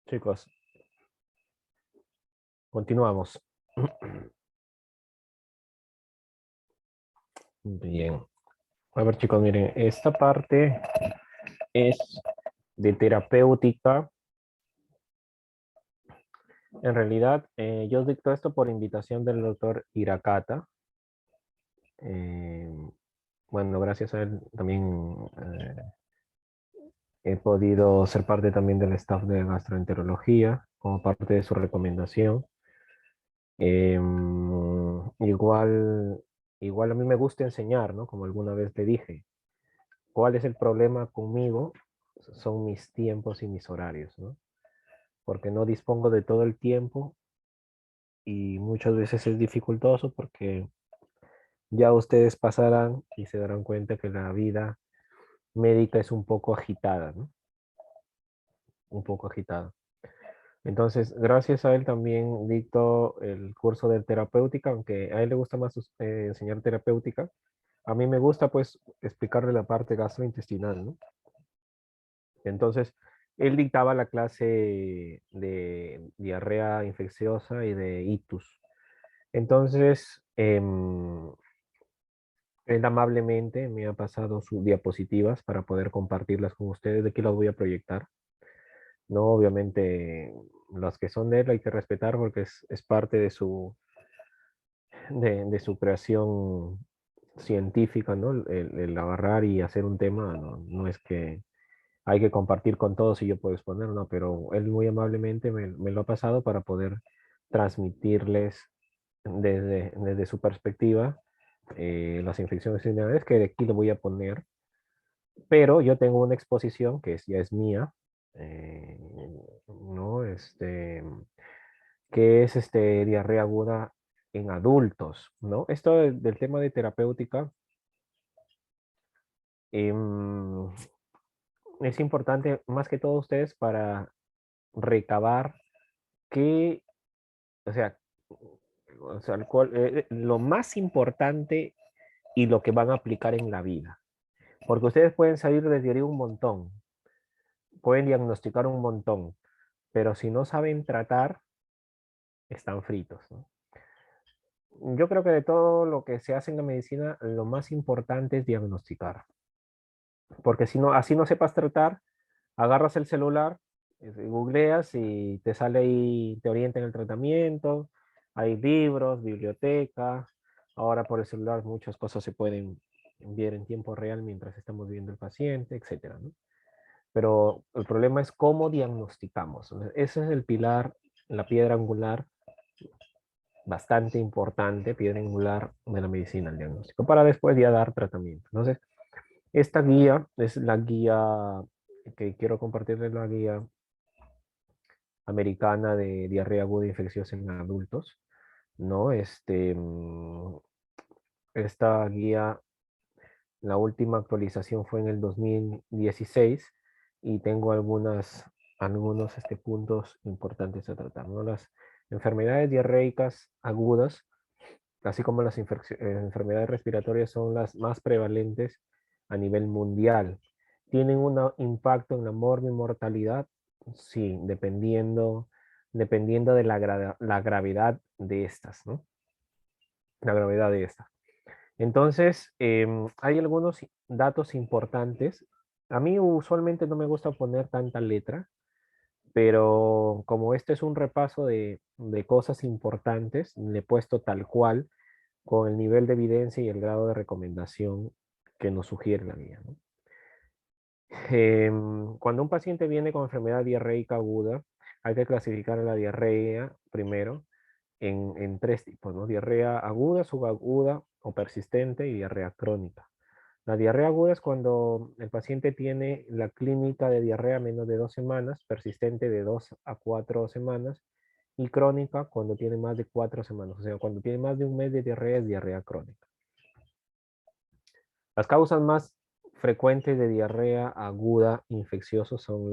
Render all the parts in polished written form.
Chicos, continuamos. Bien. A ver, chicos, miren, esta parte es de terapéutica. En realidad, yo dicto esto por invitación del doctor Hirakata. Eh, bueno, gracias a él también he podido ser parte también del staff de gastroenterología, como parte de su recomendación. Igual, igual a mí me gusta enseñar, ¿no? Como alguna vez te dije. ¿Cuál es el problema conmigo? Son mis tiempos y mis horarios, ¿no? Porque no dispongo de todo el tiempo y muchas veces es dificultoso porque ya ustedes pasarán y se darán cuenta que la vida médica es un poco agitada, ¿no? Un poco agitada. Entonces, gracias a él también dicto el curso de terapéutica, aunque a él le gusta más enseñar terapéutica. A mí me gusta pues explicarle la parte gastrointestinal, ¿no? Entonces, él dictaba la clase de diarrea infecciosa y de ictus. Entonces, él amablemente me ha pasado sus diapositivas para poder compartirlas con ustedes. De aquí las voy a proyectar. No, obviamente, las que son de él hay que respetar porque es parte de su creación científica, ¿no? El agarrar y hacer un tema, no, no es que hay que compartir con todos y yo puedo exponer, no, pero él muy amablemente me lo ha pasado para poder transmitirles desde su perspectiva las infecciones urinarias que de aquí le voy a poner, pero yo tengo una exposición que ya es mía, eh, ¿no? Que es diarrea aguda en adultos, ¿no? Esto del tema de terapéutica em, es importante más que todo ustedes para recabar qué, o sea, lo más importante y lo que van a aplicar en la vida. Porque ustedes pueden salir de teoría un montón, pueden diagnosticar un montón, pero si no saben tratar, están fritos, ¿no? Yo creo que de todo lo que se hace en la medicina, lo más importante es diagnosticar. Porque si no, así no sepas tratar, agarras el celular, googleas y te sale ahí, te orienta en el tratamiento, hay libros, biblioteca, ahora por el celular muchas cosas se pueden enviar en tiempo real mientras estamos viendo el paciente, etcétera, ¿no? Pero el problema es cómo diagnosticamos. Ese es el pilar, la piedra angular bastante importante, piedra angular de la medicina, el diagnóstico, para después ya dar tratamiento. Entonces, esta guía es la guía que quiero compartirles, la guía americana de diarrea aguda infecciosa en adultos, ¿no? Esta guía, la última actualización fue en el 2016 y tengo algunos puntos importantes a tratar, ¿no? Las enfermedades diarreicas agudas, así como las enfermedades respiratorias, son las más prevalentes a nivel mundial. ¿Tienen un impacto en la mortalidad? Sí, dependiendo de la gravedad de estas, ¿no? La gravedad de estas. Entonces, hay algunos datos importantes. A mí usualmente no me gusta poner tanta letra, pero como este es un repaso de cosas importantes, le he puesto tal cual con el nivel de evidencia y el grado de recomendación que nos sugiere la guía, ¿no? Cuando un paciente viene con enfermedad diarreica aguda, hay que clasificar la diarrea primero en tres tipos, ¿no? Diarrea aguda, subaguda o persistente y diarrea crónica. La diarrea aguda es cuando el paciente tiene la clínica de diarrea menos de 2 semanas, persistente de 2 a 4 semanas y crónica cuando tiene más de 4 semanas. O sea, cuando tiene más de un mes de diarrea es diarrea crónica. Las causas más frecuentes de diarrea aguda infecciosa son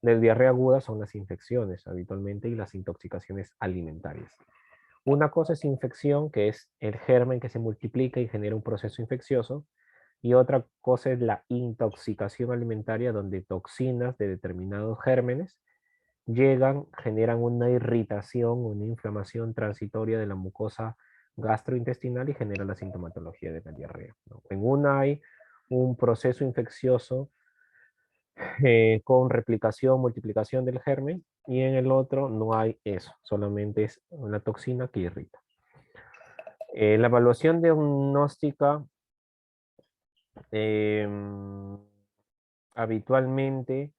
de diarrea aguda son las infecciones habitualmente y las intoxicaciones alimentarias. Una cosa es infección, que es el germen que se multiplica y genera un proceso infeccioso, Y otra cosa es la intoxicación alimentaria, donde toxinas de determinados gérmenes llegan, generan una irritación, una inflamación transitoria de la mucosa gastrointestinal y genera la sintomatología de la diarrea, ¿no? En una hay un proceso infeccioso con replicación, multiplicación del germen, y en el otro no hay eso, solamente es una toxina que irrita. La evaluación diagnóstica habitualmente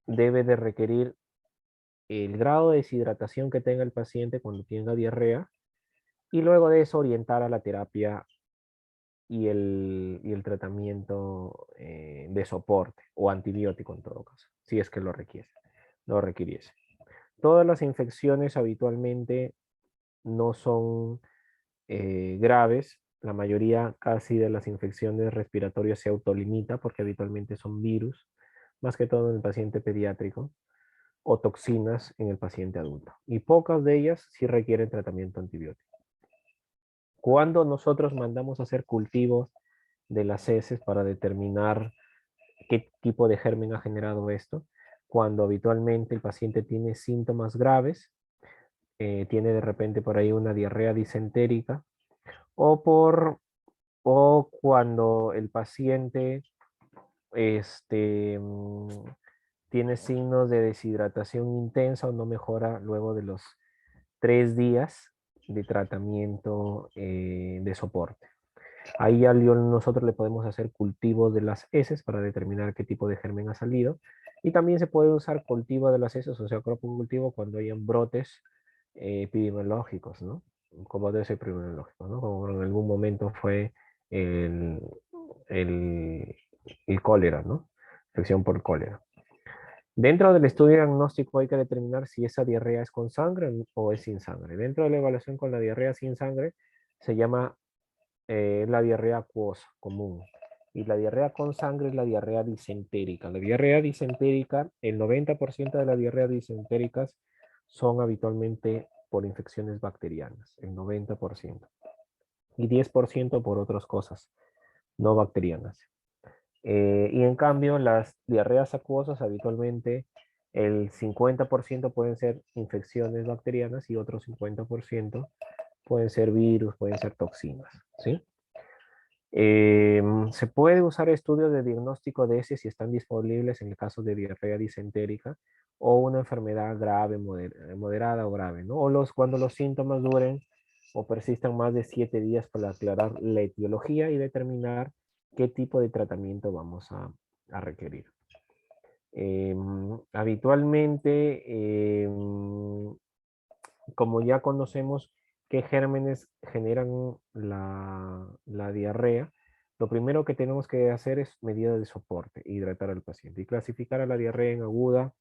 debe de requerir el grado de deshidratación que tenga el paciente cuando tenga diarrea, y luego de eso orientar a la terapia y el tratamiento de soporte o antibiótico en todo caso, si es que lo requiere, lo requiriese. Todas las infecciones habitualmente no son graves. La mayoría casi de las infecciones respiratorias se autolimita porque habitualmente son virus, más que todo en el paciente pediátrico, o toxinas en el paciente adulto. Y pocas de ellas sí requieren tratamiento antibiótico. Cuando nosotros mandamos a hacer cultivos de las heces para determinar qué tipo de germen ha generado esto, cuando habitualmente el paciente tiene síntomas graves, tiene de repente por ahí una diarrea disentérica, o cuando el paciente este, tiene signos de deshidratación intensa o no mejora luego de los 3 días de tratamiento de soporte. Ahí ya nosotros le podemos hacer cultivos de las heces para determinar qué tipo de germen ha salido. Y también se puede usar cultivo de las heces, o sea, cultivo cuando hayan brotes epidemiológicos, ¿no? Como debe ser epidemiológico, ¿no? Como en algún momento fue el, el, el cólera, ¿no? Infección por cólera. Dentro del estudio diagnóstico hay que determinar si esa diarrea es con sangre o es sin sangre. Dentro de la evaluación con la diarrea sin sangre se llama la diarrea acuosa común. Y la diarrea con sangre es la diarrea disentérica. La diarrea disentérica, el 90% de las diarreas disentéricas son habitualmente por infecciones bacterianas, el 90%. Y 10% por otras cosas no bacterianas. Y en cambio, las diarreas acuosas habitualmente el 50% pueden ser infecciones bacterianas y otro 50% pueden ser virus, pueden ser toxinas, ¿sí? Se puede usar estudios de diagnóstico de ese si están disponibles en el caso de diarrea disentérica o una enfermedad grave, moderada o grave, ¿no? O cuando los síntomas duren o persistan más de 7 días para aclarar la etiología y determinar qué tipo de tratamiento vamos a requerir. Habitualmente, como ya conocemos qué gérmenes generan la diarrea, lo primero que tenemos que hacer es medidas de soporte, hidratar al paciente y clasificar a la diarrea en aguda,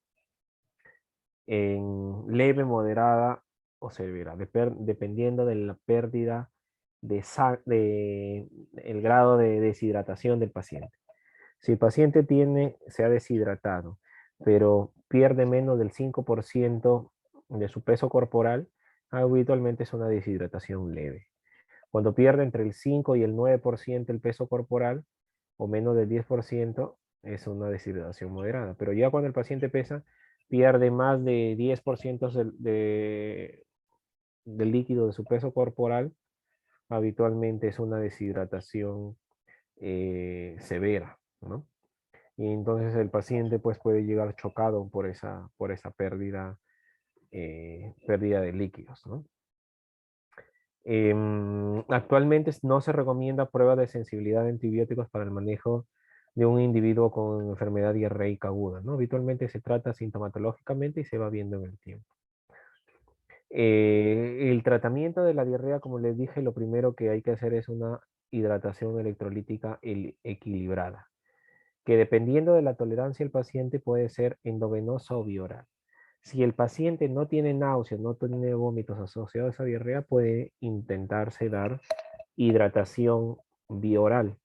en leve, moderada o severa, dependiendo de la pérdida de el grado de deshidratación del paciente. Si el paciente se ha deshidratado, pero pierde menos del 5% de su peso corporal, habitualmente es una deshidratación leve. Cuando pierde entre el 5 y el 9% el peso corporal, o menos del 10%, es una deshidratación moderada. Pero ya cuando el paciente pierde más de 10% del líquido de su peso corporal, habitualmente es una deshidratación severa, ¿no? Y entonces el paciente pues puede llegar chocado por esa pérdida de líquidos, ¿no? Actualmente no se recomienda prueba de sensibilidad a antibióticos para el manejo de un individuo con enfermedad diarreica aguda, ¿no? Habitualmente se trata sintomatológicamente y se va viendo en el tiempo. El tratamiento de la diarrea, como les dije, lo primero que hay que hacer es una hidratación electrolítica equilibrada, que dependiendo de la tolerancia del paciente puede ser endovenosa o bioral. Si el paciente no tiene náuseas, no tiene vómitos asociados a esa diarrea, puede intentarse dar hidratación bioral.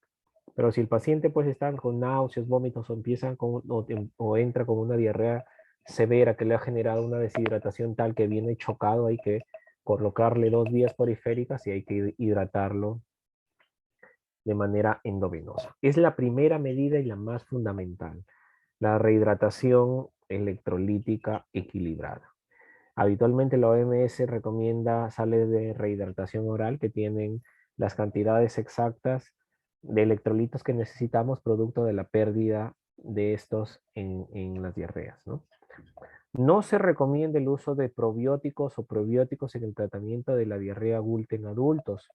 Pero si el paciente pues está con náuseas, vómitos o entra con una diarrea severa que le ha generado una deshidratación tal que viene chocado, hay que colocarle 2 vías periféricas y hay que hidratarlo de manera endovenosa. Es la primera medida y la más fundamental, la rehidratación electrolítica equilibrada. Habitualmente la OMS recomienda sales de rehidratación oral que tienen las cantidades exactas de electrolitos que necesitamos producto de la pérdida de estos en las diarreas, ¿no? No se recomienda el uso de probióticos o probióticos en el tratamiento de la diarrea aguda en adultos,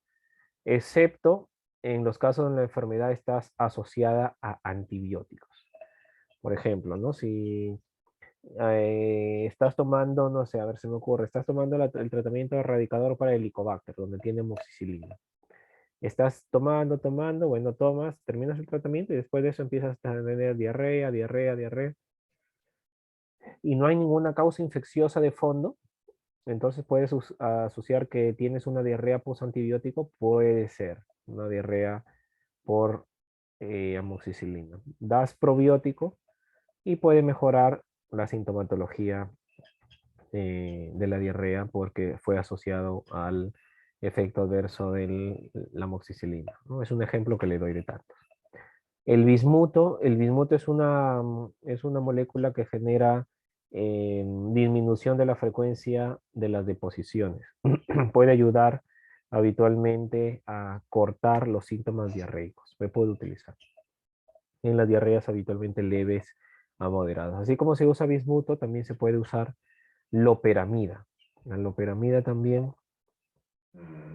excepto en los casos donde la enfermedad está asociada a antibióticos. Por ejemplo, ¿no? Si estás tomando, no sé, a ver si me ocurre, estás tomando el tratamiento erradicador para el Helicobacter, donde tiene amoxicilina. Estás tomando, bueno, tomas, terminas el tratamiento y después de eso empiezas a tener diarrea, diarrea, diarrea. Y no hay ninguna causa infecciosa de fondo, entonces puedes asociar que tienes una diarrea post-antibiótico, puede ser una diarrea por amoxicilina. Das probiótico y puede mejorar la sintomatología de la diarrea porque fue asociado al efecto adverso de la amoxicilina, ¿no? Es un ejemplo que le doy de tantos. El bismuto es una molécula que genera disminución de la frecuencia de las deposiciones. Puede ayudar habitualmente a cortar los síntomas diarreicos. Se puede utilizar en las diarreas habitualmente leves a moderadas. Así como se usa bismuto, también se puede usar loperamida. La loperamida también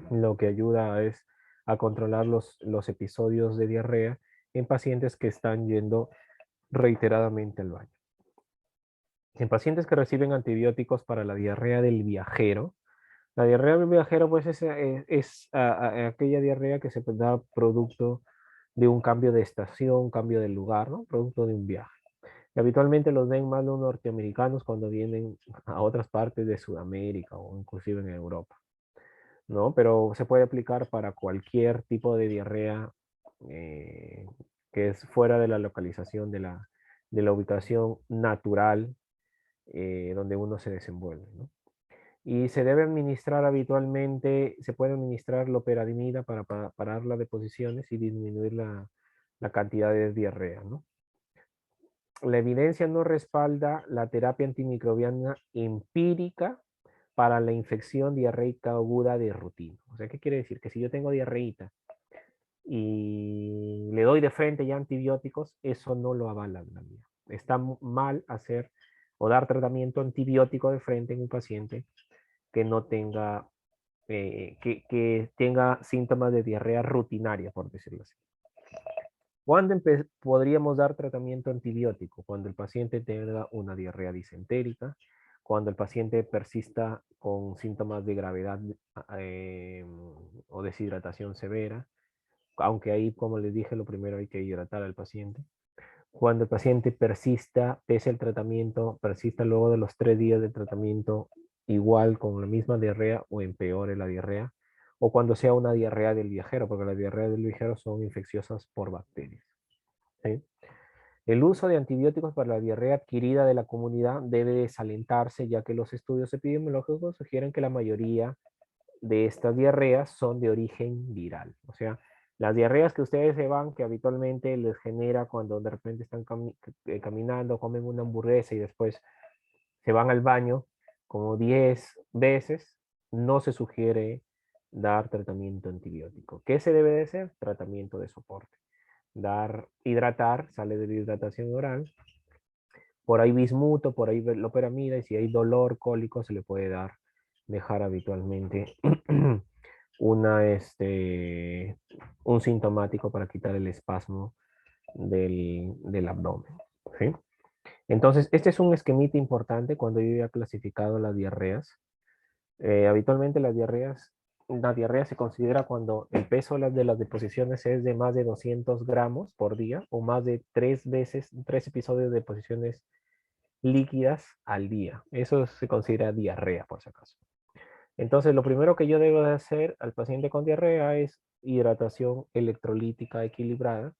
lo que ayuda es a controlar los episodios de diarrea en pacientes que están yendo reiteradamente al baño. En pacientes que reciben antibióticos para la diarrea del viajero, la diarrea del viajero pues es aquella diarrea que se da producto de un cambio de estación, cambio de lugar, ¿no? Producto de un viaje. Y habitualmente los ven más los norteamericanos cuando vienen a otras partes de Sudamérica o inclusive en Europa, ¿no? Pero se puede aplicar para cualquier tipo de diarrea eh, que es fuera de la localización de la ubicación natural donde uno se desenvuelve, ¿no? Y se debe administrar habitualmente, se puede administrar loperamida para parar las deposiciones y disminuir la cantidad de diarrea, ¿no? La evidencia no respalda la terapia antimicrobiana empírica para la infección diarreica aguda de rutina. O sea, ¿qué quiere decir? Que si yo tengo diarreíta y le doy de frente ya antibióticos, eso no lo avala la mía. Está mal hacer o dar tratamiento antibiótico de frente en un paciente que no tenga, que tenga síntomas de diarrea rutinaria, por decirlo así. ¿Cuándo podríamos dar tratamiento antibiótico? Cuando el paciente tenga una diarrea disentérica, cuando el paciente persista con síntomas de gravedad o deshidratación severa, aunque ahí, como les dije, lo primero hay que hidratar al paciente. Cuando el paciente persista, pese al tratamiento, persista luego de los 3 días de tratamiento igual con la misma diarrea o empeore la diarrea, o cuando sea una diarrea del viajero, porque las diarreas del viajero son infecciosas por bacterias. ¿Sí? El uso de antibióticos para la diarrea adquirida de la comunidad debe desalentarse, ya que los estudios epidemiológicos sugieren que la mayoría de estas diarreas son de origen viral. O sea, las diarreas que ustedes se van, que habitualmente les genera cuando de repente están caminando, comen una hamburguesa y después se van al baño como 10 veces, no se sugiere dar tratamiento antibiótico. ¿Qué se debe de hacer? Tratamiento de soporte. Hidratar, sale de la hidratación oral, por ahí bismuto, por ahí loperamida, y si hay dolor cólico se le puede dejar habitualmente un sintomático para quitar el espasmo del abdomen. ¿Sí? Entonces, este es un esquemita importante cuando yo ya he clasificado las diarreas. Habitualmente la diarrea se considera cuando el peso de las deposiciones es de más de 200 gramos por día o más de 3 episodios de deposiciones líquidas al día. Eso se considera diarrea, por si acaso. Entonces, lo primero que yo debo de hacer al paciente con diarrea es hidratación electrolítica equilibrada.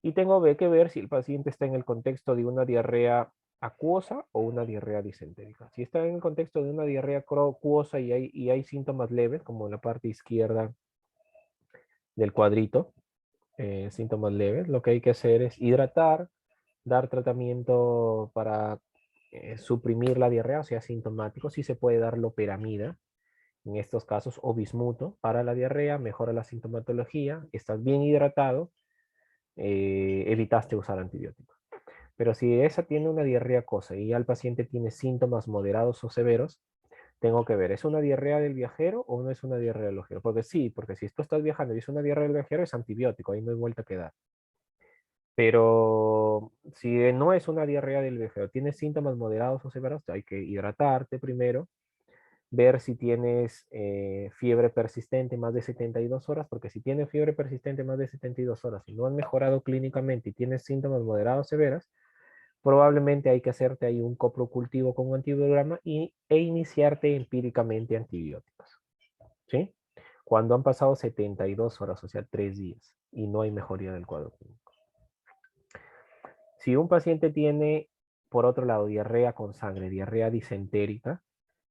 Y tengo que ver si el paciente está en el contexto de una diarrea acuosa o una diarrea disentérica. Si está en el contexto de una diarrea acuosa y hay síntomas leves, como en la parte izquierda del cuadrito, síntomas leves, lo que hay que hacer es hidratar, dar tratamiento para suprimir la diarrea, o sea, sintomático. Sí se puede dar loperamida, en estos casos, o bismuto para la diarrea, mejora la sintomatología, estás bien hidratado, evitaste usar antibióticos. Pero si esa tiene una diarrea cosa y ya el paciente tiene síntomas moderados o severos, tengo que ver, ¿es una diarrea del viajero o no es una diarrea del viajero? Porque sí, porque si tú estás viajando y es una diarrea del viajero, es antibiótico, ahí no hay vuelta que dar. Pero si no es una diarrea del viajero, tienes síntomas moderados o severos, hay que hidratarte primero, ver si tienes fiebre persistente más de 72 horas, porque si tienes fiebre persistente más de 72 horas y no han mejorado clínicamente y tienes síntomas moderados o severos, probablemente hay que hacerte ahí un coprocultivo con un antibiograma e iniciarte empíricamente antibióticos, ¿sí? Cuando han pasado 72 horas, o sea, 3 días, y no hay mejoría del cuadro clínico. Si un paciente tiene, por otro lado, diarrea con sangre, diarrea disentérica,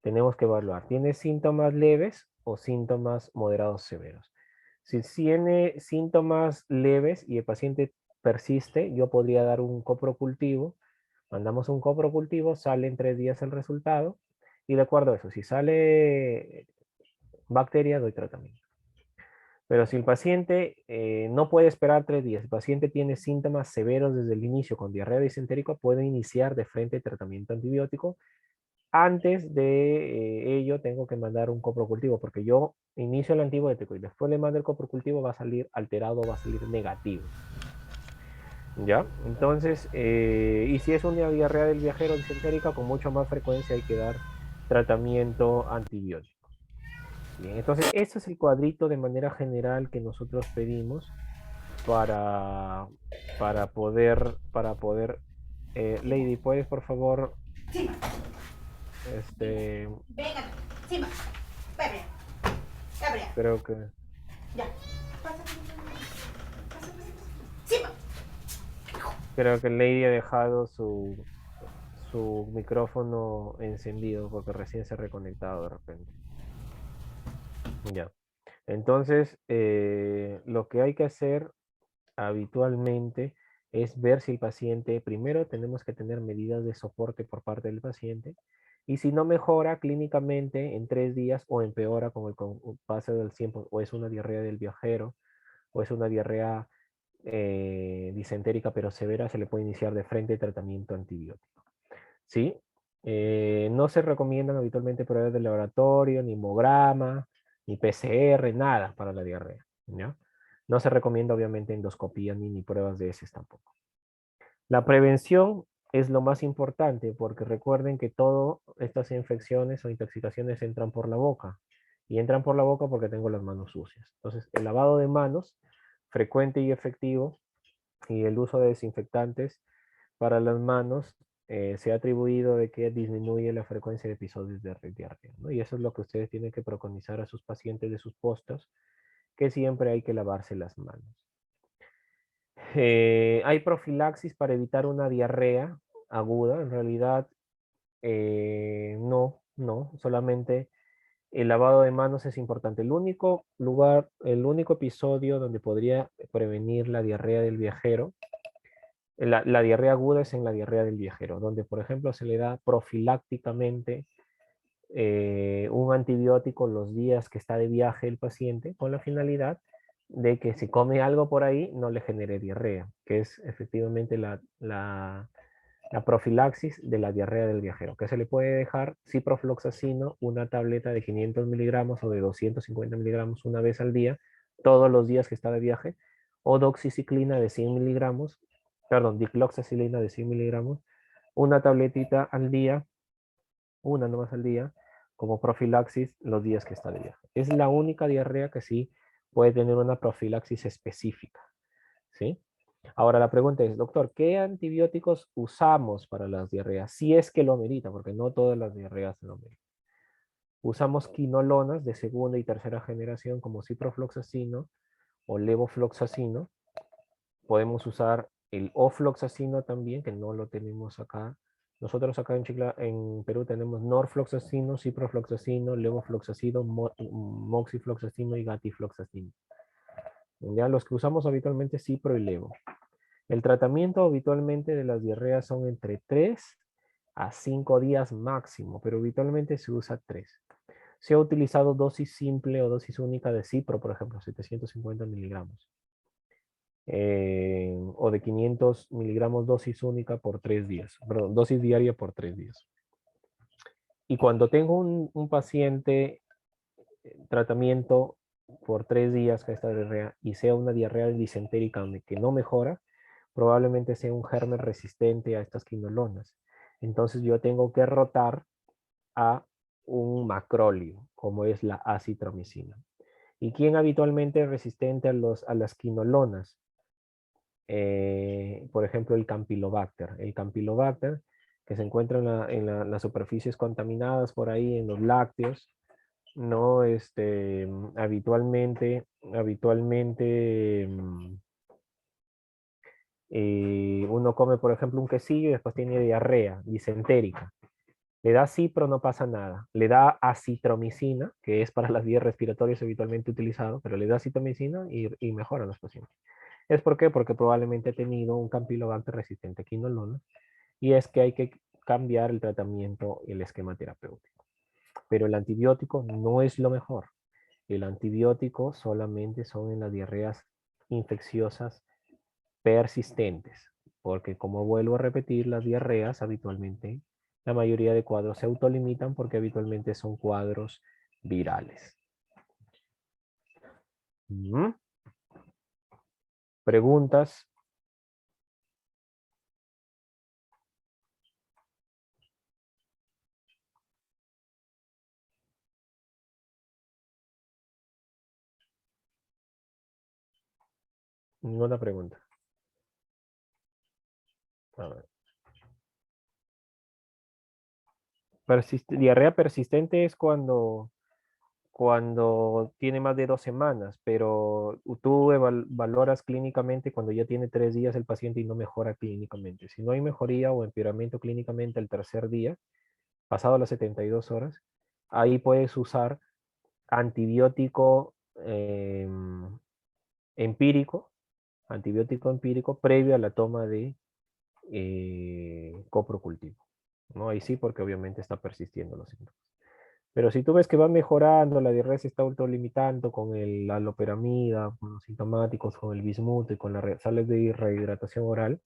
tenemos que evaluar, ¿tiene síntomas leves o síntomas moderados severos? Si tiene síntomas leves y el paciente persiste, yo podría dar un coprocultivo. Mandamos un coprocultivo, sale en 3 días el resultado, y de acuerdo a eso, si sale bacteria, doy tratamiento. Pero si el paciente no puede esperar 3 días, el paciente tiene síntomas severos desde el inicio con diarrea disentérica, puede iniciar de frente tratamiento antibiótico. Antes de ello tengo que mandar un coprocultivo, porque yo inicio el antibiótico y después le mando el coprocultivo, va a salir alterado, va a salir negativo. ¿Ya? Entonces, y si es una diarrea del viajero disentérica, con mucha más frecuencia hay que dar tratamiento antibiótico. Bien, entonces, este es el cuadrito de manera general que nosotros pedimos para, para poder, Lady, ¿puedes por favor, Sí, este, venga, sí, Gabriel, Gabriel, creo que, ya. Pasa, pasa, sí, creo que Lady ha dejado su micrófono encendido porque recién se ha reconectado de repente. Ya. Entonces, lo que hay que hacer habitualmente es ver si el paciente, primero tenemos que tener medidas de soporte por parte del paciente, y si no mejora clínicamente en 3 días o empeora con el paso del tiempo, o es una diarrea del viajero, o es una diarrea disentérica pero severa, se le puede iniciar de frente tratamiento antibiótico. ¿Sí? No se recomiendan habitualmente pruebas de laboratorio, ni hemograma, ni PCR, nada para la diarrea, ¿ya? No se recomienda obviamente endoscopía ni pruebas de heces tampoco. La prevención es lo más importante porque recuerden que todas estas infecciones o intoxicaciones entran por la boca, y entran por la boca porque tengo las manos sucias. Entonces, el lavado de manos frecuente y efectivo y el uso de desinfectantes para las manos se ha atribuido de que disminuye la frecuencia de episodios de diarrea, ¿no? Y eso es lo que ustedes tienen que preconizar a sus pacientes de sus postas, que siempre hay que lavarse las manos. Hay profilaxis para evitar una diarrea aguda. En realidad, no, solamente el lavado de manos es importante. El único lugar, el único episodio donde podría prevenir la diarrea del viajero, la diarrea aguda, es en la diarrea del viajero, donde por ejemplo se le da profilácticamente un antibiótico los días que está de viaje el paciente, con la finalidad de que si come algo por ahí no le genere diarrea, que es efectivamente la profilaxis de la diarrea del viajero, que se le puede dejar ciprofloxacino, una tableta de 500 miligramos o de 250 miligramos una vez al día, todos los días que está de viaje, o doxiciclina de 100 miligramos, perdón, dicloxacilina de 100 miligramos, una tabletita al día, una nomás al día, como profilaxis los días que está de viaje. Es la única diarrea que sí puede tener una profilaxis específica, ¿sí? Ahora la pregunta es, doctor, ¿qué antibióticos usamos para las diarreas? Si es que lo amerita, porque no todas las diarreas lo ameritan. Usamos quinolonas de segunda y tercera generación como ciprofloxacino o levofloxacino. Podemos usar el ofloxacino también, que no lo tenemos acá. Nosotros acá en Perú tenemos norfloxacino, ciprofloxacino, levofloxacino, moxifloxacino y gatifloxacino. Ya los que usamos habitualmente es Cipro y Levo. El tratamiento habitualmente de las diarreas son entre 3 a 5 días máximo, pero habitualmente se usa 3. Se ha utilizado dosis simple o dosis única de Cipro, por ejemplo, 750 miligramos. O de 500 miligramos dosis única por 3 días. Perdón, dosis diaria por 3 días. Y cuando tengo un paciente tratamiento por 3 días con esta diarrea y sea una diarrea disentérica que no mejora, probablemente sea un germen resistente a estas quinolonas. Entonces yo tengo que rotar a un macróleo, como es la acitromicina. ¿Y quién habitualmente es resistente a las quinolonas? Por ejemplo, el Campylobacter. El Campylobacter, que se encuentra las superficies contaminadas por ahí, en los lácteos, no, habitualmente uno come, por ejemplo, un quesillo y después tiene diarrea disentérica. Le da cipro, no pasa nada. Le da acitromicina, que es para las vías respiratorias habitualmente utilizado, pero le da acitromicina y mejoran los pacientes. ¿Es por qué? Porque probablemente ha tenido un Campylobacter resistente a quinolona y es que hay que cambiar el tratamiento y el esquema terapéutico. Pero el antibiótico no es lo mejor. El antibiótico solamente son en las diarreas infecciosas persistentes, porque como vuelvo a repetir, las diarreas habitualmente, la mayoría de cuadros se autolimitan porque habitualmente son cuadros virales. ¿Preguntas? Ninguna pregunta. A ver. Diarrea persistente es cuando tiene más de 2 semanas, pero tú valoras clínicamente cuando ya tiene 3 días el paciente y no mejora clínicamente. Si no hay mejoría o empeoramiento clínicamente el tercer día, pasado las 72 horas, ahí puedes usar antibiótico empírico, antibiótico empírico previo a la toma de coprocultivo. ¿No? Ahí sí, porque obviamente está persistiendo los síntomas. Pero si tú ves que va mejorando, la diarrea se está autolimitando con la loperamida, con los sintomáticos, con el bismuto y con las sales de rehidratación oral,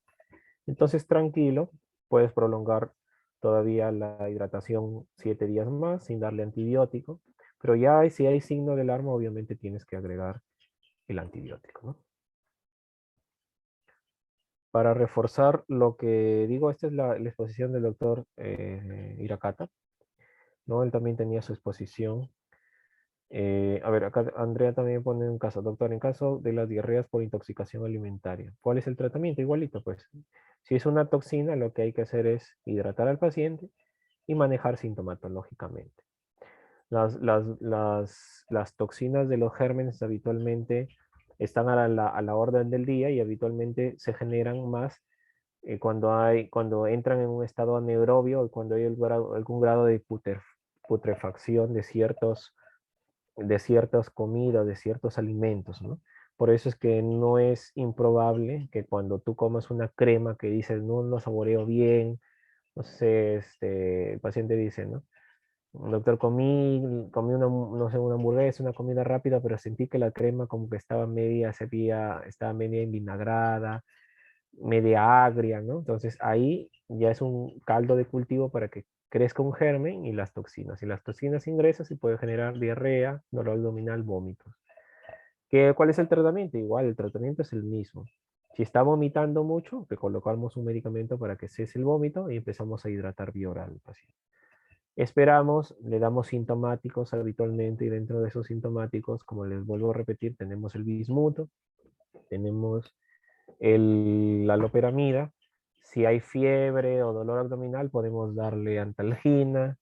entonces tranquilo, puedes prolongar todavía la hidratación 7 días más sin darle antibiótico, pero ya si hay signo de alarma, obviamente tienes que agregar el antibiótico, ¿no? Para reforzar lo que digo, esta es la exposición del doctor Hirakata, ¿no? Él también tenía su exposición. A ver, acá Andrea también pone un caso. Doctor, en caso de las diarreas por intoxicación alimentaria, ¿cuál es el tratamiento? Igualito, pues. Si es una toxina, lo que hay que hacer es hidratar al paciente y manejar sintomatológicamente. Las toxinas de los gérmenes habitualmente están a la orden del día y habitualmente se generan más cuando entran en un estado anaerobio o cuando hay algún grado de putrefacción de ciertas comidas, de ciertos alimentos, ¿no? Por eso es que no es improbable que cuando tú comas una crema que dices, no lo saboreo bien, no sé, el paciente dice, ¿no? Doctor, comí una, no sé, una hamburguesa, una comida rápida, pero sentí que la crema como que estaba media envinagrada, media agria, ¿no? Entonces ahí ya es un caldo de cultivo para que crezca un germen y las toxinas. Si las toxinas ingresan, se puede generar diarrea, dolor abdominal, vómitos. ¿Cuál es el tratamiento? Igual, el tratamiento es el mismo. Si está vomitando mucho, te colocamos un medicamento para que cese el vómito y empezamos a hidratar vía oral al paciente. Esperamos, le damos sintomáticos habitualmente y dentro de esos sintomáticos, como les vuelvo a repetir, tenemos el bismuto, tenemos la loperamida. Si hay fiebre o dolor abdominal, podemos darle antalgina,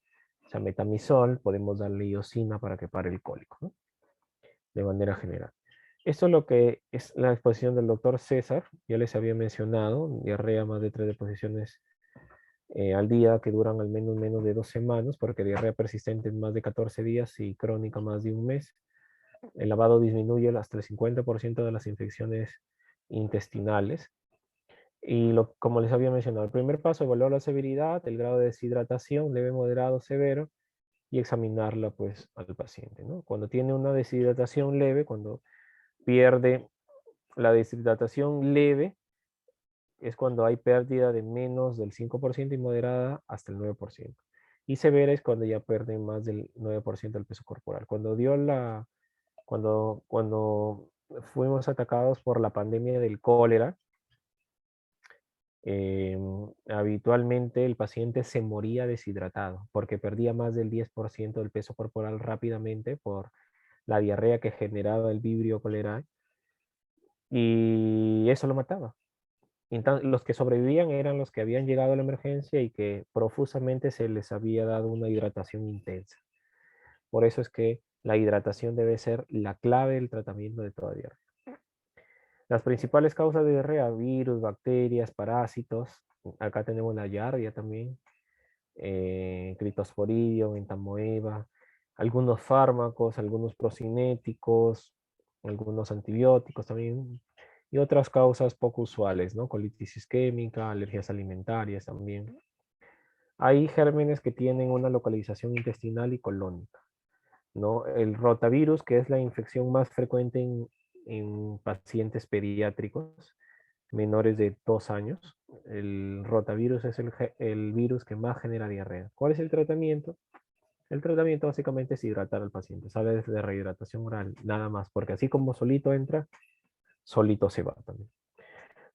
metamizol, podemos darle iosina para que pare el cólico, ¿no? De manera general. Esto es lo que es la exposición del doctor César, ya les había mencionado, diarrea más de 3 deposiciones al día que duran al menos de 2 semanas, porque diarrea persistente en más de 14 días y crónica más de un mes. El lavado disminuye hasta el 50% de las infecciones intestinales. Y como les había mencionado, el primer paso, evaluar la severidad, el grado de deshidratación, leve, moderado, severo, y examinarla pues al paciente, ¿no? Cuando tiene una deshidratación leve, cuando pierde la deshidratación leve, es cuando hay pérdida de menos del 5% y moderada hasta el 9%. Y severa es cuando ya pierde más del 9% del peso corporal. Cuando fuimos atacados por la pandemia del cólera, habitualmente el paciente se moría deshidratado porque perdía más del 10% del peso corporal rápidamente por la diarrea que generaba el vibrio cholerae, y eso lo mataba. Entonces, los que sobrevivían eran los que habían llegado a la emergencia y que profusamente se les había dado una hidratación intensa. Por eso es que la hidratación debe ser la clave del tratamiento de toda diarrea. Las principales causas de diarrea: virus, bacterias, parásitos. Acá tenemos la Giardia también, Cryptosporidium, Entamoeba, algunos fármacos, algunos procinéticos, algunos antibióticos también, y otras causas poco usuales, ¿no? Colitis isquémica, alergias alimentarias también. Hay gérmenes que tienen una localización intestinal y colónica, ¿no? El rotavirus, que es la infección más frecuente en pacientes pediátricos menores de 2 años. El rotavirus es el virus que más genera diarrea. ¿Cuál es el tratamiento? El tratamiento básicamente es hidratar al paciente, sale de rehidratación oral, nada más, porque así como solito entra, solito se va también.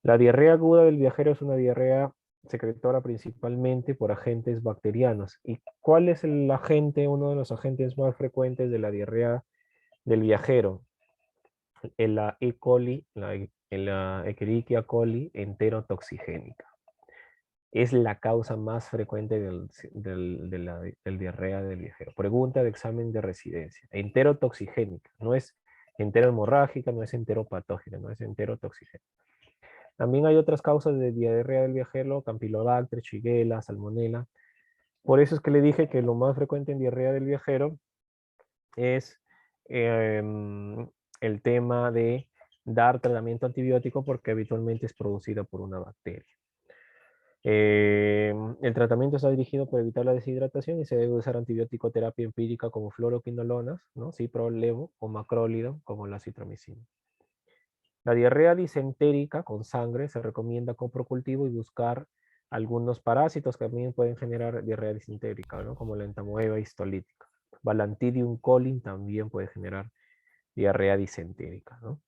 La diarrea aguda del viajero es una diarrea secretora principalmente por agentes bacterianos. ¿Y cuál es el agente, uno de los agentes más frecuentes de la diarrea del viajero? La E. coli, la Escherichia coli enterotoxigénica. Es la causa más frecuente del diarrea del viajero. Pregunta de examen de residencia. Enterotoxigénica. No es enterohemorrágica, no es enteropatógena, no es enterotoxigénica. También hay otras causas de diarrea del viajero: Campylobacter, Shigella, Salmonella. Por eso es que le dije que lo más frecuente en diarrea del viajero es el tema de dar tratamiento antibiótico, porque habitualmente es producida por una bacteria. El tratamiento está dirigido por evitar la deshidratación y se debe usar antibiótico terapia empírica como fluoroquinolonas, ¿no? Ciprolevo, o macrólido como la citromicina. La diarrea disentérica con sangre se recomienda coprocultivo y buscar algunos parásitos que también pueden generar diarrea disentérica, ¿no? Como la entamoeba histolítica. Balantidium colin también puede generar diarrea disentérica, ¿no?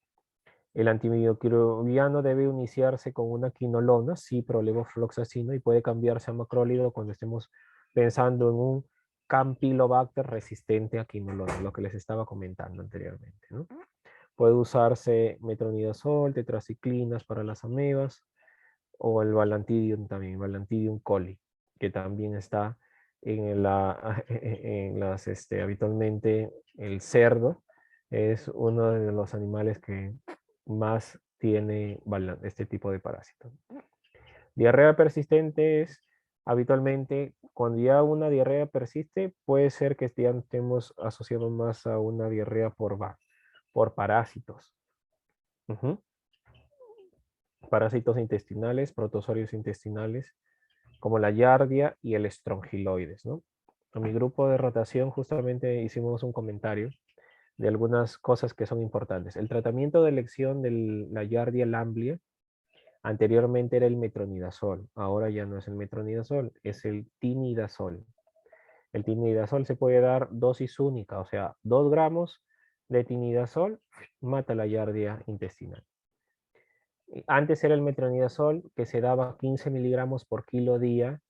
El antimicrobiano debe iniciarse con una quinolona, ciprolevofloxacino, y puede cambiarse a macrólido cuando estemos pensando en un Campylobacter resistente a quinolona, lo que les estaba comentando anteriormente, ¿no? Puede usarse metronidazol, tetraciclinas para las amebas, o el Balantidium también, Balantidium coli, que también está habitualmente el cerdo es uno de los animales que más tiene este tipo de parásitos. Diarrea persistente es habitualmente, cuando ya una diarrea persiste, puede ser que ya estemos asociados más a una diarrea por parásitos. Parásitos intestinales, protozoarios intestinales, como la Giardia y el Strongyloides, ¿no? En mi grupo de rotación justamente hicimos un comentario de algunas cosas que son importantes. El tratamiento de elección de la Giardia lamblia anteriormente era el metronidazol, ahora ya no es el metronidazol, es el tinidazol. El tinidazol se puede dar dosis única, o sea, 2 gramos de tinidazol mata la Giardia intestinal. Antes era el metronidazol, que se daba 15 miligramos por kilo día,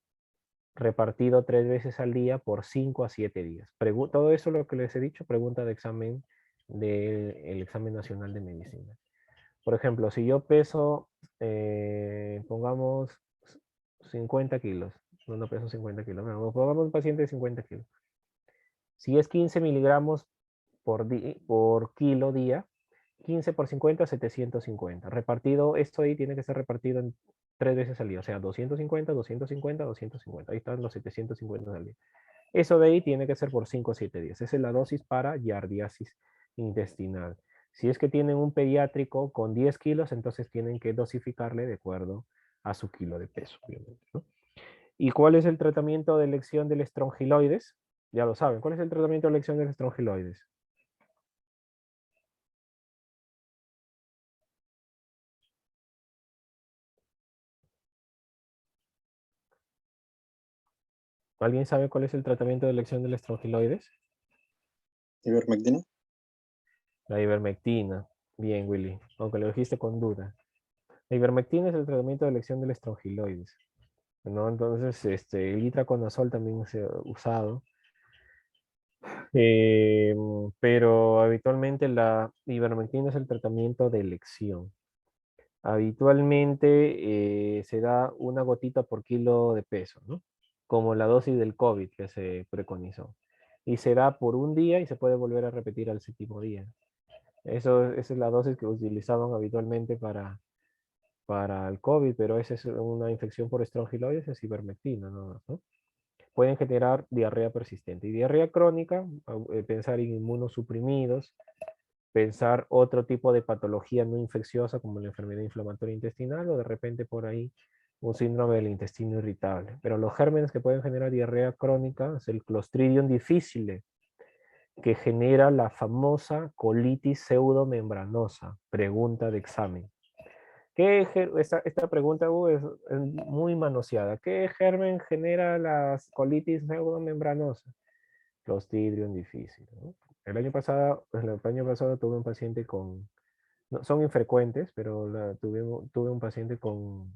repartido 3 veces al día por 5 a 7 días. Todo eso lo que les he dicho, pregunta de examen del examen nacional de medicina. Por ejemplo, si yo peso, pongamos 50 kilos, no peso 50 kilos, no, pongamos un paciente de 50 kilos. Si es 15 miligramos por kilo día, 15 por 50, 750. Repartido, esto ahí tiene que ser repartido en 3 veces al día, o sea, 250, 250, 250. Ahí están los 750 al día. Eso de ahí tiene que ser por 5 o 7 días. Esa es la dosis para giardiasis intestinal. Si es que tienen un pediátrico con 10 kilos, entonces tienen que dosificarle de acuerdo a su kilo de peso, obviamente, ¿no? ¿Y cuál es el tratamiento de elección del estrongiloides? Ya lo saben. ¿Cuál es el tratamiento de elección del estrongiloides? ¿Alguien sabe cuál es el tratamiento de elección del estrongiloides? Ivermectina. La ivermectina. Bien, Willy, aunque lo dijiste con duda. La ivermectina es el tratamiento de elección del estrongiloides, ¿no? Entonces, el itraconazol también se ha usado, eh, pero habitualmente la ivermectina es el tratamiento de elección. Habitualmente se da una gotita por kilo de peso, ¿no? Como la dosis del COVID que se preconizó. Y se da por un día y se puede volver a repetir al séptimo día. Esa es la dosis que utilizaban habitualmente para el COVID, pero esa es una infección por estrongiloides, es ivermectina, ¿no? Pueden generar diarrea persistente. Y diarrea crónica, pensar en inmunosuprimidos, pensar otro tipo de patología no infecciosa como la enfermedad inflamatoria intestinal o de repente por ahí un síndrome del intestino irritable. Pero los gérmenes que pueden generar diarrea crónica es el Clostridium difficile, que genera la famosa colitis pseudomembranosa. Pregunta de examen. Esta pregunta es muy manoseada. ¿Qué germen genera la colitis pseudomembranosa? Clostridium difficile, ¿no? El año pasado tuve un paciente con, no, son infrecuentes, pero tuve un paciente con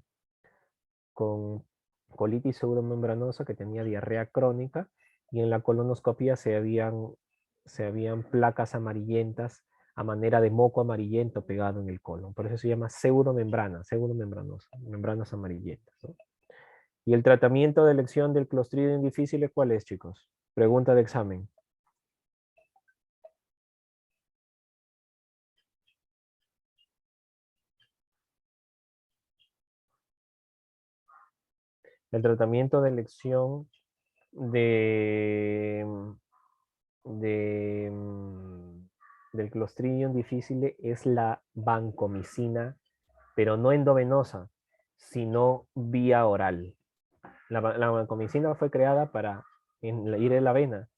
colitis pseudomembranosa que tenía diarrea crónica y en la colonoscopia se habían placas amarillentas a manera de moco amarillento pegado en el colon. Por eso se llama pseudomembranosa, membranas amarillentas, ¿no? ¿Y el tratamiento de elección del Clostridium difficile cuál es, chicos? Pregunta de examen. El tratamiento de elección de, de, del Clostridium difficile es la vancomicina, pero no endovenosa, sino vía oral. La vancomicina fue creada para ir en la vena,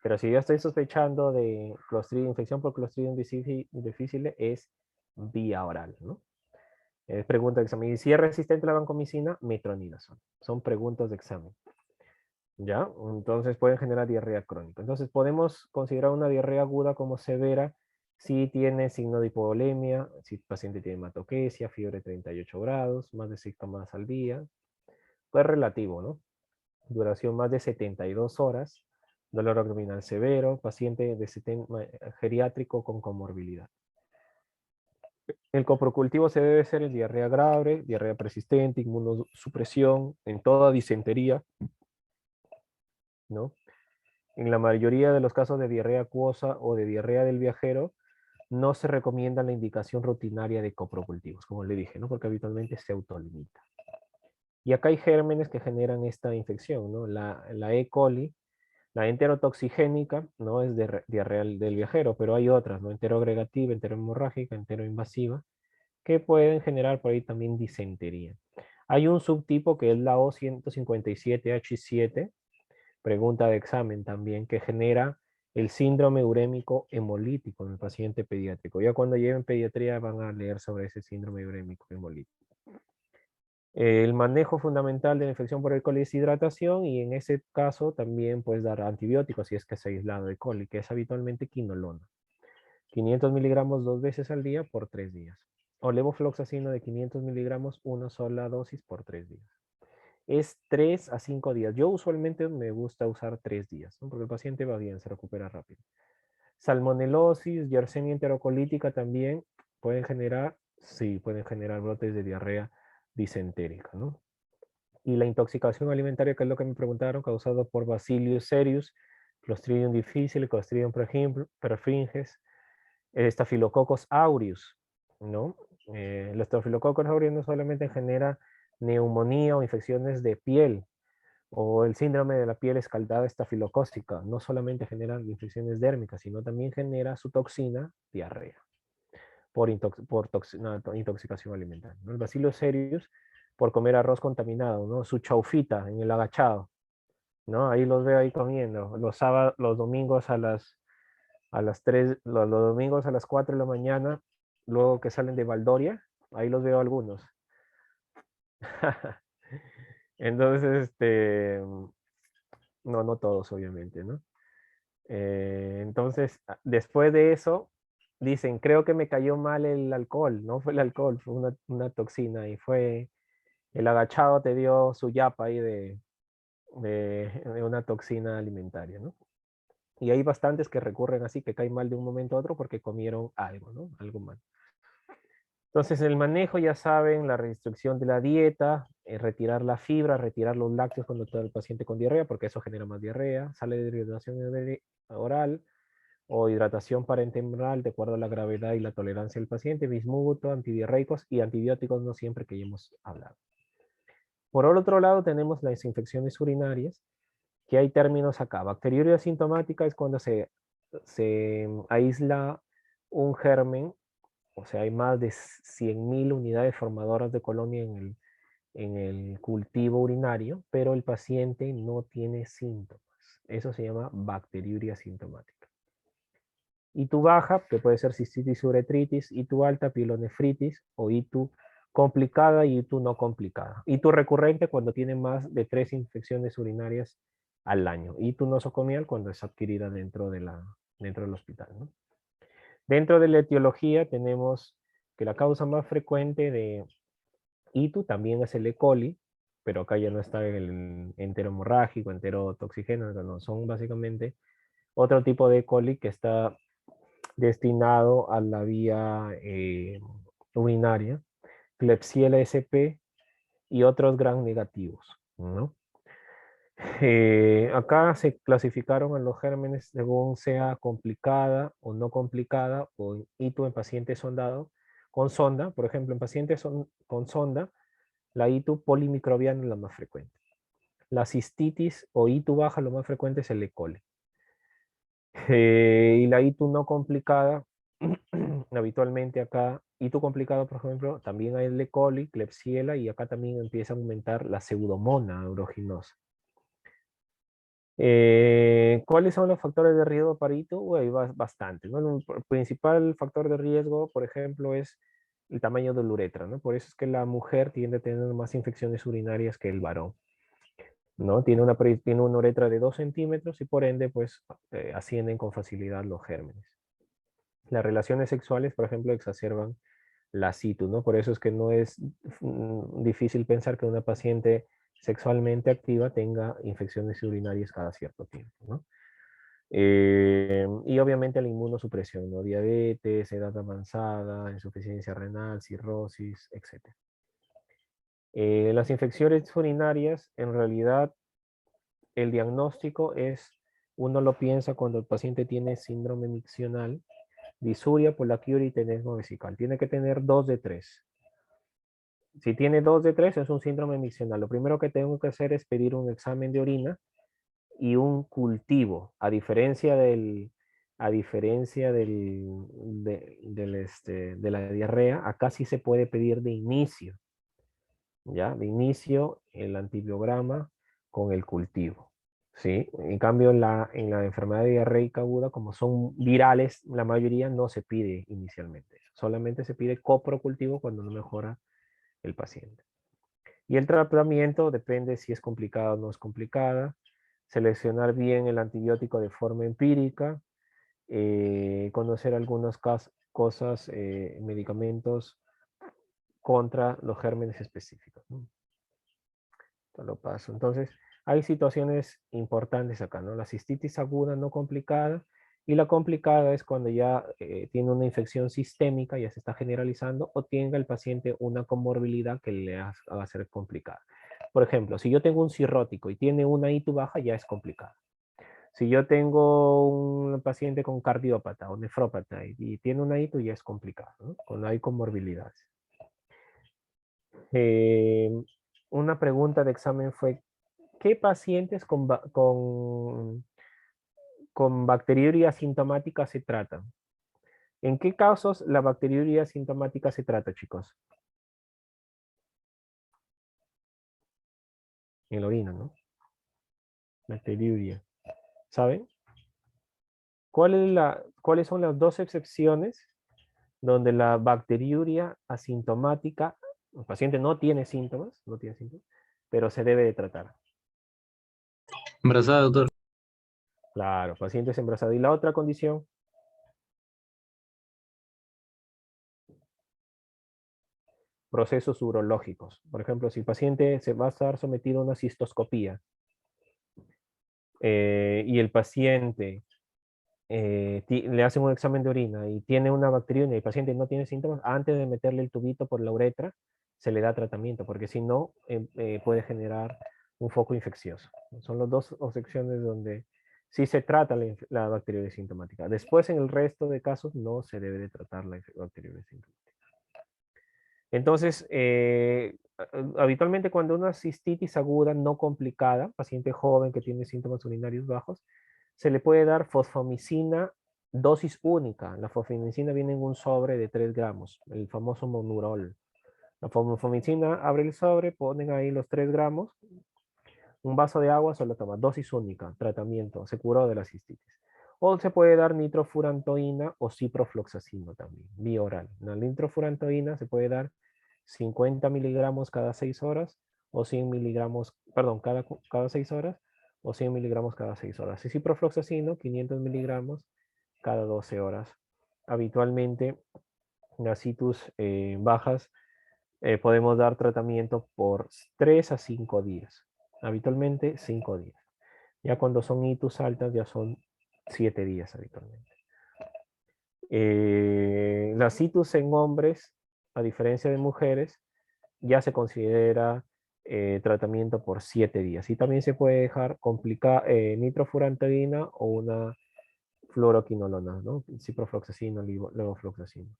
pero si yo estoy sospechando de infección por Clostridium difficile es vía oral, ¿no? Es pregunta de examen. Y si es resistente a la vancomicina, metronidazol. Son preguntas de examen. ¿Ya? Entonces pueden generar diarrea crónica. Entonces podemos considerar una diarrea aguda como severa si tiene signo de hipovolemia, si el paciente tiene hematoquesia, fiebre 38 grados, más de 6 tomadas al día. Pues relativo, ¿no? Duración más de 72 horas, dolor abdominal severo, paciente geriátrico con comorbilidad. El coprocultivo se debe hacer en diarrea grave, diarrea persistente, inmunosupresión, en toda disentería, ¿no? En la mayoría de los casos de diarrea acuosa o de diarrea del viajero, no se recomienda la indicación rutinaria de coprocultivos, como le dije, ¿no? Porque habitualmente se autolimita. Y acá hay gérmenes que generan esta infección, ¿no? La E. coli, la enterotoxigénica, ¿no? Es de diarrea del viajero, pero hay otras, ¿no? Enteroagregativa, enterohemorrágica, enteroinvasiva, que pueden generar por ahí también disentería. Hay un subtipo que es la O157H7, pregunta de examen también, que genera el síndrome urémico hemolítico en el paciente pediátrico. Ya cuando lleven pediatría van a leer sobre ese síndrome urémico hemolítico. El manejo fundamental de la infección por E. coli es hidratación y en ese caso también puedes dar antibióticos si es que es aislado de coli, que es habitualmente quinolona. 500 miligramos 2 veces al día por 3 días. O levofloxacino de 500 miligramos, una sola dosis por 3 días. Es 3 a 5 días. Yo usualmente me gusta usar 3 días, ¿no? Porque el paciente va bien, se recupera rápido. Salmonelosis, Yersinia enterocolítica también pueden generar, sí, pueden generar brotes de diarrea disentérica, ¿no? Y la intoxicación alimentaria, que es lo que me preguntaron, causado por Bacillus cereus, Clostridium difficile, Clostridium perfringens, Staphylococcus aureus, ¿no? El Staphylococcus aureus no solamente genera neumonía o infecciones de piel, O el síndrome de la piel escaldada estafilocócica. No solamente genera infecciones dérmicas, sino también genera su toxina, diarrea, por intoxicación alimentaria, ¿no? El Bacillus cereus, por comer arroz contaminado, ¿no? Su chaufita en el agachado, ¿no? Ahí los veo ahí comiendo. Los sábados, los domingos a las 3, los domingos a las 4 de la mañana, luego que salen de Valdoria, ahí los veo algunos. Entonces, no todos, obviamente, ¿no? Entonces, después de eso, dicen, creo que me cayó mal el alcohol. No fue el alcohol, fue una toxina y fue el agachado te dio su yapa ahí de una toxina alimentaria, ¿no? Y hay bastantes que recurren así, que caen mal de un momento a otro porque comieron algo, ¿no? Algo mal. Entonces, el manejo, ya saben, la restricción de la dieta, retirar la fibra, retirar los lácteos cuando está el paciente con diarrea, porque eso genera más diarrea, sale de hidratación oral o hidratación parenteral de acuerdo a la gravedad y la tolerancia del paciente, bismuto, antidiarreicos y antibióticos, no siempre, que ya hemos hablado. Por el otro lado, tenemos las infecciones urinarias, que hay términos acá. Bacteriuria asintomática es cuando se aísla un germen, o sea, hay más de 100.000 unidades formadoras de colonia en el cultivo urinario, pero el paciente no tiene síntomas. Eso se llama bacteriuria asintomática. Y tu baja, que puede ser cistitis uretritis, y tu alta, pielonefritis, o ITU complicada y ITU no complicada. ITU recurrente cuando tiene más de 3 infecciones urinarias al año. ITU nosocomial cuando es adquirida dentro del hospital, ¿no? Dentro de la etiología tenemos que la causa más frecuente de ITU también es el E. coli, pero acá ya no está el enterohemorrágico, enterotoxigeno, no, son básicamente otro tipo de E. coli que está destinado a la vía urinaria, Klebsiella sp y otros gram negativos, ¿no? Acá se clasificaron a los gérmenes según sea complicada o no complicada, o in situ en pacientes sondados con sonda. Por ejemplo, en pacientes con sonda, la ITU polimicrobiana es la más frecuente. La cistitis o ITU baja, lo más frecuente es el E. coli. Y la ITU no complicada, habitualmente acá, ITU complicado, por ejemplo, también hay el E. coli, Klebsiella, y acá también empieza a aumentar la pseudomonas aeruginosa. ¿Cuáles son los factores de riesgo para ITU? Hay bastantes, ¿no? El principal factor de riesgo, por ejemplo, es el tamaño de la uretra, ¿no? Por eso es que la mujer tiende a tener más infecciones urinarias que el varón, ¿no? Tiene una uretra de 2 centímetros y por ende, pues, ascienden con facilidad los gérmenes. Las relaciones sexuales, por ejemplo, exacerban la situ, ¿no? Por eso es que no es difícil pensar que una paciente sexualmente activa tenga infecciones urinarias cada cierto tiempo, ¿no? Y obviamente la inmunosupresión, ¿no? Diabetes, edad avanzada, insuficiencia renal, cirrosis, etc. Las infecciones urinarias, en realidad, el diagnóstico es, uno lo piensa cuando el paciente tiene síndrome miccional, disuria, polaquiuria y tenesmo vesical. Tiene que tener 2 de 3. Si tiene 2 de 3 es un síndrome miccional. Lo primero que tengo que hacer es pedir un examen de orina y un cultivo. De la diarrea, acá sí se puede pedir de inicio, ¿ya? De inicio el antibiograma con el cultivo, ¿sí? En cambio, en la enfermedad diarreica aguda, como son virales, la mayoría no se pide inicialmente. Solamente se pide coprocultivo cuando no mejora el paciente. Y el tratamiento depende si es complicada o no es complicada. Seleccionar bien el antibiótico de forma empírica. Conocer algunas cosas, medicamentos contra los gérmenes específicos, ¿no? Esto lo paso. Entonces, hay situaciones importantes acá, ¿no? La cistitis aguda no complicada, y la complicada es cuando ya tiene una infección sistémica, ya se está generalizando, o tenga el paciente una comorbilidad que le haga ser complicada. Por ejemplo, si yo tengo un cirrótico y tiene una ITU baja, ya es complicada. Si yo tengo un paciente con cardiópata o nefrópata y tiene una ITU, ya es complicado, ¿no? Cuando hay comorbilidades. Una pregunta de examen fue, ¿qué pacientes con bacteriuria asintomática se tratan? ¿En qué casos la bacteriuria asintomática se trata, chicos? En la orina, ¿no? Bacteriuria. ¿Saben? ¿Cuáles son las dos excepciones donde la bacteriuria asintomática, el paciente no tiene síntomas, pero se debe de tratar? Embarazada, doctor. Claro, pacientes embarazados. ¿Y la otra condición? Procesos urológicos. Por ejemplo, si el paciente se va a estar sometido a una cistoscopía y el paciente le hacen un examen de orina y tiene una bacteriuria y el paciente no tiene síntomas, antes de meterle el tubito por la uretra, se le da tratamiento, porque si no, puede generar un foco infeccioso. Son las dos opciones donde sí se trata la bacteriuria sintomática. Después, en el resto de casos, no se debe de tratar la bacteriuria sintomática. Entonces, habitualmente cuando una cistitis aguda no complicada, paciente joven que tiene síntomas urinarios bajos, se le puede dar fosfomicina dosis única. La fosfomicina viene en un sobre de 3 gramos, el famoso Monurol. La fosfomicina abre el sobre, ponen ahí los 3 gramos, un vaso de agua, solo toma, dosis única, tratamiento, se curó de la cistitis. O se puede dar nitrofurantoína o ciprofloxacino también, vía oral. La nitrofurantoína se puede dar 50 miligramos cada 6 horas o 100 miligramos, perdón, cada 6 horas o 100 miligramos cada 6 horas. Y ciprofloxacino, 500 miligramos cada 12 horas. Habitualmente, en las citus bajas, podemos dar tratamiento por 3 a 5 días. Habitualmente 5 días. Ya cuando son itus altas ya son 7 días habitualmente. Las citus en hombres, a diferencia de mujeres, ya se considera tratamiento por 7 días. Y también se puede dejar nitrofurantoína o una fluoroquinolona, ¿no? Ciprofloxacino, levofloxacino.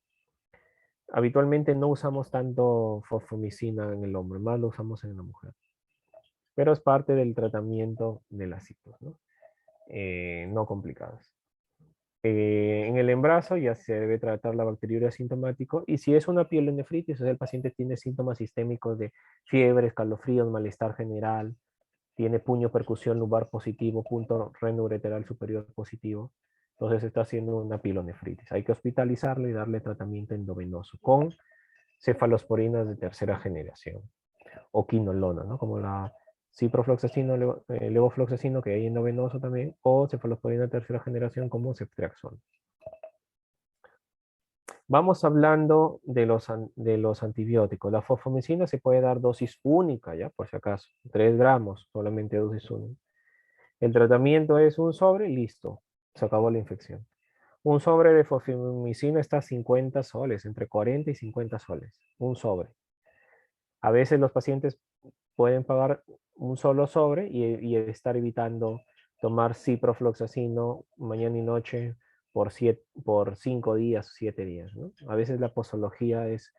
Habitualmente no usamos tanto fosfomicina en el hombre, más lo usamos en la mujer. Pero es parte del tratamiento de las citus, ¿no? No complicadas. En el embarazo ya se debe tratar la bacteriuria asintomático y si es una pielonefritis, o sea, el paciente tiene síntomas sistémicos de fiebre, escalofríos, malestar general, tiene puño percusión lumbar positivo, punto renoureteral superior positivo, entonces está haciendo una pielonefritis. Hay que hospitalizarlo y darle tratamiento endovenoso con cefalosporinas de tercera generación o quinolona, ¿no? Como la ciprofloxacino, levofloxacino, que hay endovenoso también, o cefalosporina de tercera generación como ceftriaxona. Vamos hablando de los antibióticos. La fosfomicina se puede dar dosis única, ¿ya? Por si acaso, 3 gramos, solamente dosis única. El tratamiento es un sobre, listo, se acabó la infección. Un sobre de fosfomicina está a 50 soles, entre 40 y 50 soles, un sobre. A veces los pacientes pueden pagar un solo sobre y estar evitando tomar ciprofloxacino mañana y noche por 5 días, 7 días, ¿no? A veces la posología es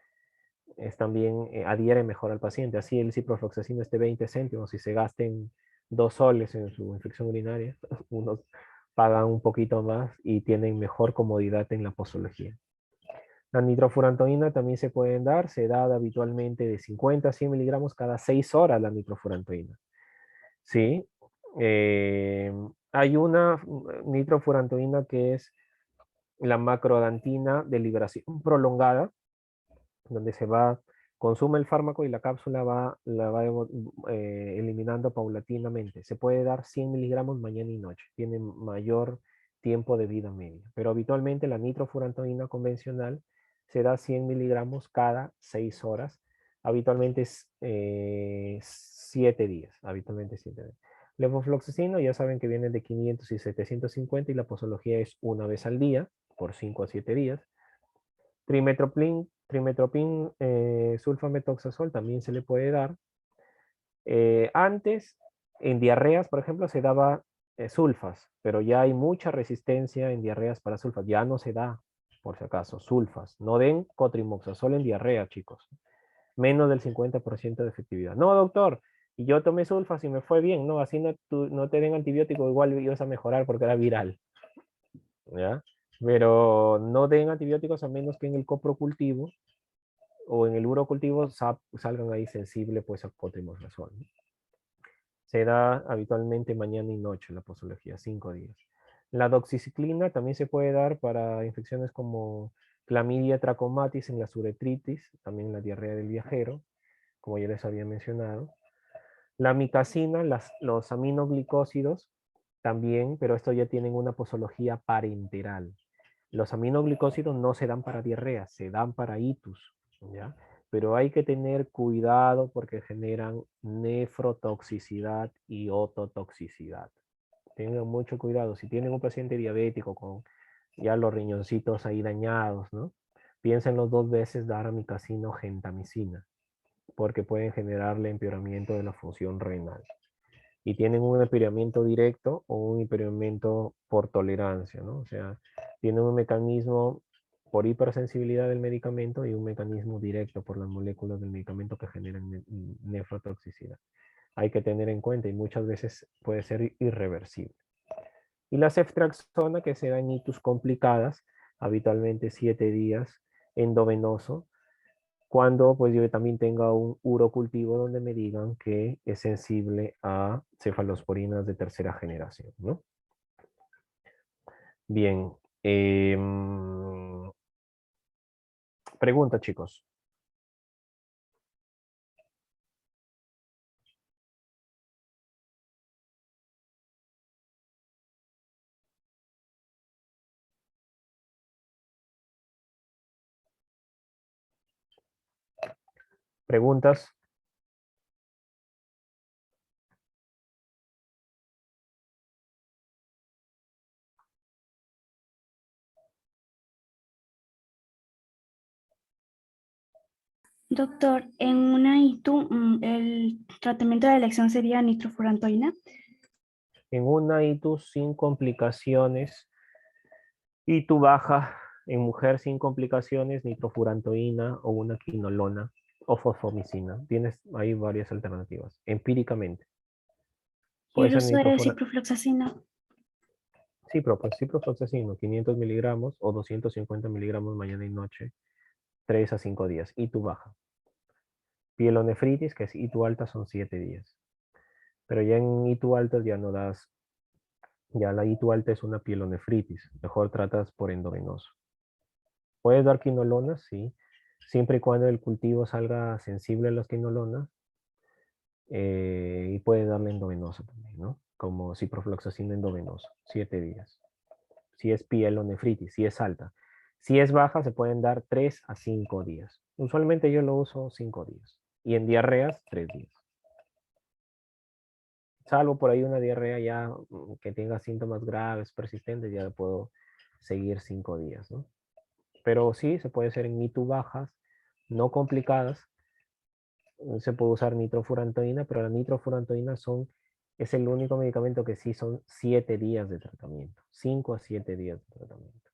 también, adhiere mejor al paciente. Así el ciprofloxacino esté 20 céntimos, si se gasten 2 soles en su infección urinaria, unos pagan un poquito más y tienen mejor comodidad en la posología. La nitrofurantoína también se pueden dar, se da habitualmente de 50 a 100 miligramos cada 6 horas la nitrofurantoína. ¿Sí? Hay una nitrofurantoína que es la macrodantina de liberación prolongada, donde consume el fármaco y la cápsula la va eliminando paulatinamente. Se puede dar 100 miligramos mañana y noche, tiene mayor tiempo de vida media, pero habitualmente la nitrofurantoína convencional se da 100 miligramos cada 6 horas, habitualmente es 7 días, habitualmente 7 días. Levofloxacino ya saben que viene de 500 y 750 y la posología es una vez al día, por 5 a 7 días. Trimetopin sulfametoxazol también se le puede dar. Antes, en diarreas, por ejemplo, se daba sulfas, pero ya hay mucha resistencia en diarreas para sulfas. Ya no se da, por si acaso, sulfas. No den cotrimoxazol en diarrea, chicos. Menos del 50% de efectividad. No, doctor, Y yo tomé sulfas y me fue bien, ¿no? Así no, no te den antibiótico, igual ibas a mejorar porque era viral, ¿ya? Pero no den antibióticos a menos que en el coprocultivo o en el urocultivo salgan ahí sensible pues a cotrimoxazol, ¿no? Se da habitualmente mañana y noche la posología, 5 días. La doxiciclina también se puede dar para infecciones como clamidia trachomatis en las uretritis, también la diarrea del viajero, como ya les había mencionado. La micacina, los aminoglicósidos también, pero estos ya tienen una posología parenteral. Los aminoglicósidos no se dan para diarrea, se dan para itus, ¿ya? Pero hay que tener cuidado porque generan nefrotoxicidad y ototoxicidad. Tengan mucho cuidado. Si tienen un paciente diabético con ya los riñoncitos ahí dañados, ¿no? Piénsenlo 2 veces dar amicacina o gentamicina, porque pueden generarle empeoramiento de la función renal. Y tienen un empeoramiento directo o un empeoramiento por tolerancia, ¿no? O sea, tienen un mecanismo por hipersensibilidad del medicamento y un mecanismo directo por las moléculas del medicamento que generan nefrotoxicidad. Hay que tener en cuenta y muchas veces puede ser irreversible. Y la ceftriaxona que se da en itus complicadas, habitualmente 7 días endovenoso, cuando pues yo también tenga un urocultivo donde me digan que es sensible a cefalosporinas de tercera generación, ¿no? Bien. Pregunta, chicos. Preguntas. Doctor, en una ITU, el tratamiento de elección sería nitrofurantoína. En una itus sin complicaciones, ITU baja en mujer sin complicaciones, nitrofurantoína o una quinolona o fosfomicina. Tienes ahí varias alternativas, empíricamente. Y Puede el ser uso de nitrofurantoína. ciprofloxacina. Ciprofloxacino, 500 miligramos o 250 miligramos mañana y noche, 3 a 5 días. ITU baja. Pielonefritis, que es ITU alta, son 7 días. Pero ya en ITU altas ya no das, ya la ITU alta es una pielonefritis. Mejor tratas por endovenoso. ¿Puedes dar quinolonas? Sí. Siempre y cuando el cultivo salga sensible a las quinolonas. Y puedes darle endovenoso también, ¿no? Como ciprofloxacina endovenoso, 7 días. Si es pielonefritis, si es alta. Si es baja, se pueden dar 3 a 5 días. Usualmente yo lo uso 5 días. Y en diarreas, 3 días. Salvo por ahí una diarrea ya que tenga síntomas graves, persistentes, ya puedo seguir 5 días, ¿no? Pero sí, se puede hacer en ITU bajas, no complicadas. Se puede usar nitrofurantoína, pero la nitrofurantoína es el único medicamento que sí son 7 días de tratamiento. 5 a 7 días de tratamiento.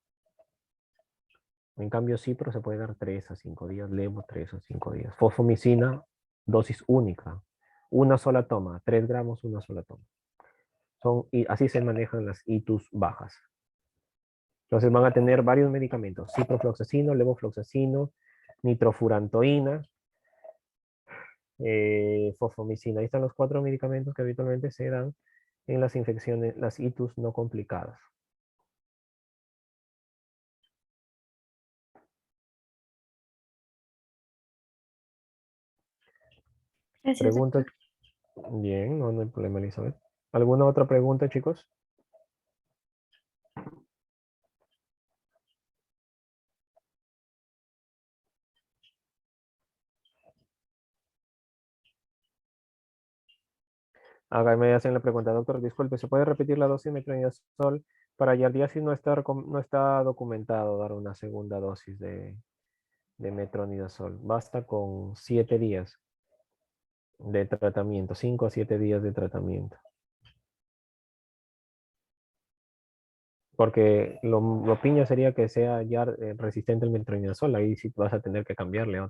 En cambio, cipro se puede dar 3 a 5 días, levo 3 a 5 días. Fosfomicina, dosis única. Una sola toma, 3 gramos, una sola toma. Y así se manejan las ITUs bajas. Entonces van a tener varios medicamentos. Ciprofloxacino, levofloxacino, nitrofurantoína, fosfomicina. Ahí están los 4 medicamentos que habitualmente se dan en las infecciones, las ITUs no complicadas. Gracias, Pregunta. doctor. Bien, no hay problema, Elizabeth. ¿Alguna otra pregunta, chicos? Me hacen la pregunta, doctor, disculpe, ¿se puede repetir la dosis de metronidazol para yardiasis? No está documentado dar una segunda dosis de metronidazol. Basta con 7 días de tratamiento, 5 a 7 días de tratamiento. Porque lo piña sería que sea ya resistente al metronidazol, ahí sí vas a tener que cambiarle a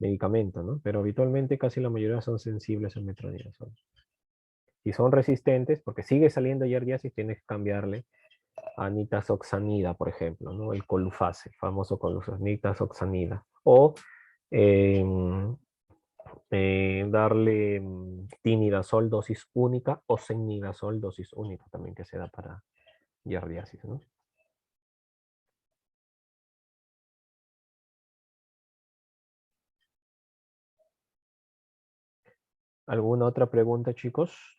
medicamento, ¿no? Pero habitualmente casi la mayoría son sensibles al metronidazol. Si son resistentes, porque sigue saliendo yardiasis, tienes que cambiarle a nitazoxanida, por ejemplo, ¿no? El Colufase, famoso Colufase, nitazoxanida. O darle tinidazol dosis única o cenidazol dosis única también que se da para yardiasis, ¿no? ¿Alguna otra pregunta, chicos?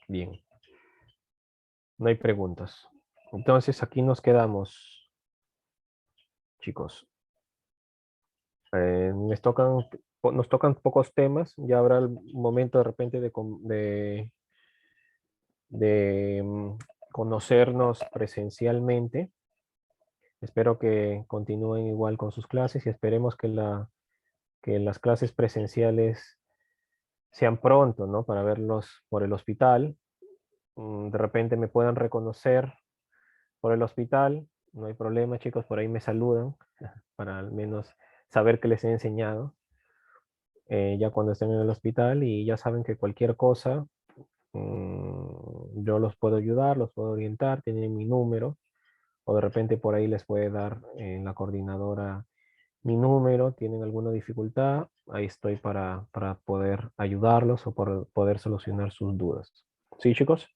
Bien. No hay preguntas. Entonces aquí nos quedamos, chicos. Nos tocan pocos temas. Ya habrá el momento de repente de conocernos presencialmente. Espero que continúen igual con sus clases y esperemos que las clases presenciales sean pronto, ¿no? Para verlos por el hospital. De repente me puedan reconocer por el hospital. No hay problema, chicos, por ahí me saludan para al menos saber que les he enseñado ya cuando estén en el hospital y ya saben que cualquier cosa yo los puedo ayudar, los puedo orientar, tienen mi número o de repente por ahí les puede dar en la coordinadora mi número, tienen alguna dificultad, ahí estoy para poder ayudarlos o por poder solucionar sus dudas. ¿Sí, chicos?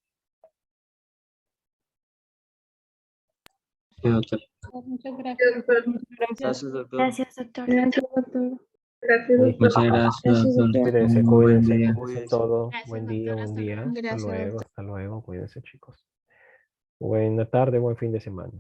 Sí, doctor. Muchas gracias. Gracias, doctor. Gracias, doctor. Gracias, doctor. Muchas gracias, doctor. Cuídense, Buen cuídense, día. cuídense todo. Gracias, Buen doctor. día, buen Hasta día. luego. Hasta Gracias, luego, doctor. hasta luego. Cuídense, chicos. Buena tarde, buen fin de semana.